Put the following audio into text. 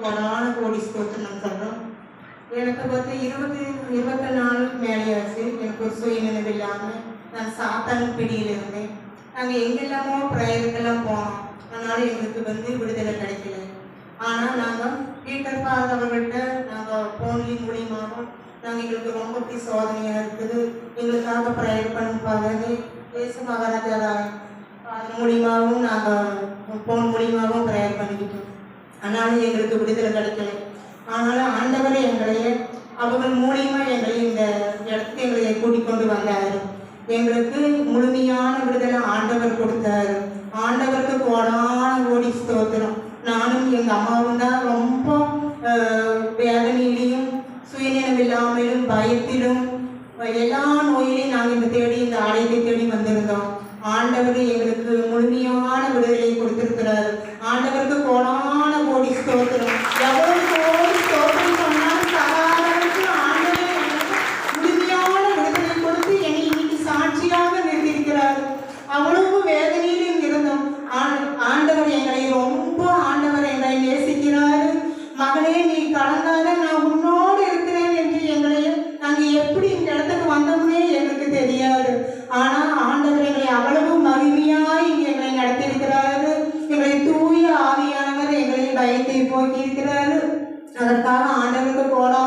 கொடான கோடி ஸ்தோத்திரம் சொல்கிறோம். எனக்கு வந்து 20 நாளுக்கு மேலே ஆச்சு. எனக்கு ஒரு சுயநினைவு இல்லாமல் நான் சாத்தான் பிடியில் இருந்தேன். நாங்கள் எங்கெல்லாமோ ப்ரேயருக்கெல்லாம் போனோம். அதனால எங்களுக்கு வந்து விடுதலை கிடைக்கல. ஆனால் நாங்கள் பீட்டர் பால் அவர்கள்ட்ட நாங்கள் ஃபோன்லேயும் மூலியமாகவும் நாங்கள் எங்களுக்கு ரொம்ப இப்படி சோதனையாக இருக்குது, எங்களுக்காக ப்ரேயர் பண்ணுப்பாங்க தேச மகாராஜா அது மூலியமாகவும் நாங்கள் ஃபோன் மூலியமாகவும் ப்ரேயர் பண்ணிக்கிட்டோம். ஆனாலும் எங்களுக்கு விடுதலை கிடைக்கல. ஆனாலும் ஆண்டவரை எங்களையே அவர்கள் மூலியமாக எங்களை இந்த இடத்துக்கு எங்களை கூட்டிக் கொண்டு வந்தார். எங்களுக்கு முழுமையான விடுதலை ஆண்டவர் கொடுத்தாரு. ஆண்டவருக்கு கோடான கோடி ஸ்தோத்திரம். நானும் எங்கள் அம்மாவும் தான் ரொம்ப வேதனையிலையும் சுயநினைவு இல்லாமலும் பயத்திலும் எல்லா நோயிலையும் நாங்கள் இந்த ஆலயத்தை தேடி வந்திருந்தோம். ஆண்டவர் எங்களுக்கு முழுமையான விடுதலை கொடுத்திருக்கிறார். ஆண்டவருக்கு கோடான கோடி ஸ்தோத்திரம். எவ்வளவு கோடி ஸ்தோத்திரம் சொன்னாலும் சாதாரணக்கு ஆண்டவர் எங்களுக்கு முழுமையான விடுதலை கொடுத்து என்னை இன்னைக்கு சாட்சியாக நிறுத்தியிருக்கிறார். அவ்வளவு வேதனையிலும் இருந்தோம். ஆண்டவர் எங்களை ரொம்ப எங்களை நேசிக்கிறாரு. மகனே நீ கலந்தாத, நான் உன்னோடு இருக்கிறேன் என்று எங்களை நாங்கள் எப்படி இந்த இடத்துக்கு வந்தோம்னே எங்களுக்கு தெரியாது. ஆனால் ஆண்டவர் எங்களை அவ்வளவு மகிமையாய் எங்களை நடத்தியிருக்கிறாரு. எங்களை தூய ஆவியானவர் எங்களை பயத்தை போக்கி இருக்கிறாரு. அதற்காக ஆண்டவருக்கு கோடா